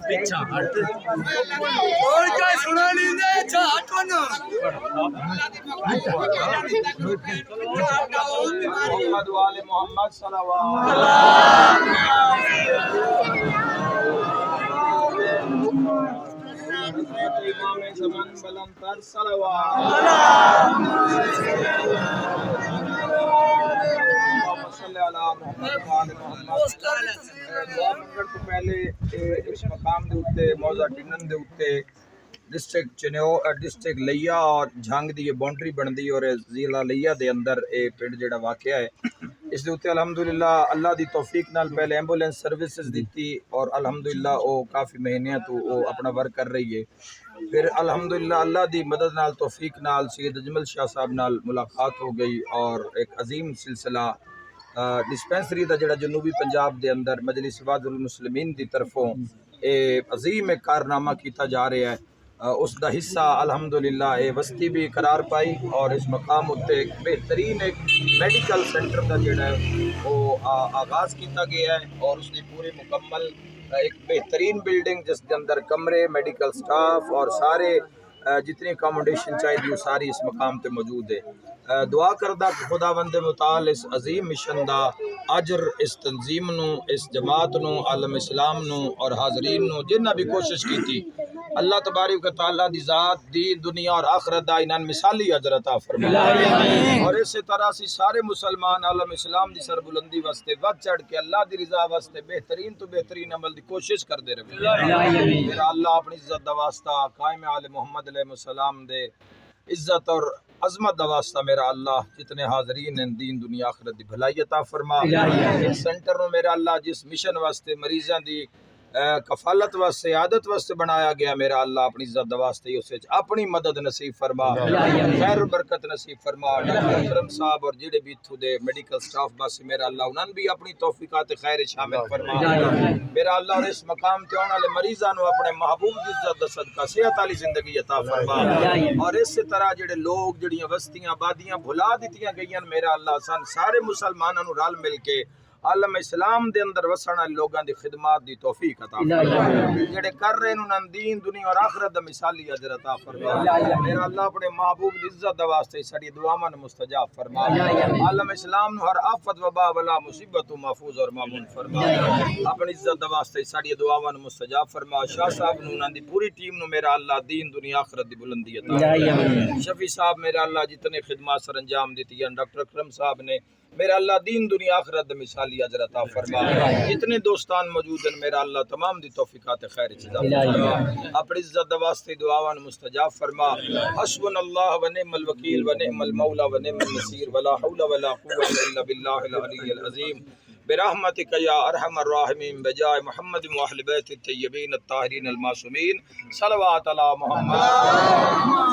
پیچھا ہٹ اور کیا سنا نہیں دے چھاٹ ونو محمد وآل محمد صلوات امام زمان بلند تر صلوات اللہم صلی علی محمد وآل محمد دعا منگن تو پہلے اس مقام دے اتے موضع ڈنن دے اتے ڈسٹرکٹ لیا اور جھانگ دی یہ بانڈری بندی اور ضلع لیا دے اندر اے پنڈ جڑا واقعہ ہے اس دے اتے الحمدللہ اللہ دی توفیق نال پہلے ایمبولینس سروسز دیتی اور الحمدللہ او کافی مہینے تو او اپنا ورک کر رہی ہے پھر الحمدللہ اللہ دی مدد نال توفیق نال سید اجمل شاہ صاحب نال ملاقات ہو گئی اور ایک عظیم سلسلہ ڈسپینسری دا جڑا جنوبی پنجاب دے اندر مجلس وعد المسلمین دی طرفوں اے عظیم ایک کارنامہ کیتا جا رہا ہے اس دا حصہ الحمدللہ اے وسطی بھی قرار پائی اور اس مقام اتے ایک بہترین ایک میڈیکل سینٹر دا جڑا ہے وہ آغاز کیتا گیا ہے اور اس نے پورے مکمل ایک بہترین بلڈنگ جس کے اندر کمرے میڈیکل سٹاف اور سارے جتنی اکاموڈیشن چاہیے وہ ساری اس مقام تے موجود ہے دعا کردہ کہ خداوند متعال اس عظیم مشن دا اجر اس تنظیم نو اس جماعت نو عالم اسلام نو اور حاضرین نو جنہ بھی کوشش کی تھی اللہ تبارک و تعالیٰ دی ذات دین دنیا اور آخرت دا انہاں مثالی اجر عطا فرمائے اور اسی طرح سے سارے مسلمان عالم اسلام دی سربلندی واسطے ود چڑھ کے اللہ دی رضا واسطے بہترین تو بہترین عمل دی کوشش کر دے رہے میرا اللہ اپنی عزت دا واسطہ قائم آل محمد علیہ السلام دے عزت اور عظمت دا واسطہ میرا اللہ جتنے حاضرین ہیں دین دنیا آخرت دی بھلائی عطا فرما اس سینٹر نو میرا اللہ جس مشن واسطے مریضاں دی کفالت واسطے عادت واسطے بنایا گیا میرا اللہ اپنی عزت دا واسطے اسے اپنی مدد نصیب فرما خیر و برکت نصیب فرما ڈاکٹر اکرم صاحب اور جڑے بھی اتھو دے میڈیکل سٹاف بس میرا اللہ انہاں بھی اپنی توفیقات خیر شامل فرما میرا اللہ اور اس مقام تے آنے والے مریضاں نو اپنے محبوب دی عزت دا صدقہ صحت والی زندگی عطا فرما اور اس طرح جڑے لوگ جڑیاں بستیاں آبادیاں بھلا دتیاں گئیاں میرا اللہ سن سارے مسلماناں نو رل مل کے عالم اسلام دے اندر وسن والے لوگاں دی خدمات دی توفیق عطا فرما جڑے کر رہے انہاں دین دنیا اور آخرت دا مثالی اجر عطا فرما میرا اللہ اپنے محبوب دی عزت دا واسطے ساری دعاواں نو مستجاب فرما عالم اسلام نو ہر آفت وبا بلا مصیبت و محفوظ اور مامون فرما اپنی عزت دا واسطے ساری دعاواں نو مستجاب فرما شاہ صاحب نو انہاں دی پوری ٹیم نو میرا اللہ دین دنیا آخرت دی بلندی عطا فرما شفیع صاحب میرا اللہ جتنے خدمات سر انجام دیتی ہیں ڈاکٹر اکرم صاحب نے میرا اللہ دین دنیا آخرت مثالی اجر عطا فرما جتنے دوستان موجود ہیں میرا اللہ تمام دی توفیقات خیر عطا فرما اپنی عزت دا واسطے دعاواں مستجاب فرما حسبنا اللہ و نعم الوکیل و نعم المولا و نعم النصیر ولا حول ولا قوة الا باللہ العلی العظیم برحمتک یا ارحم الراحمین بجائے محمد و اہل بیت الطیبین الطاہرین المعصومین صلوات علی محمد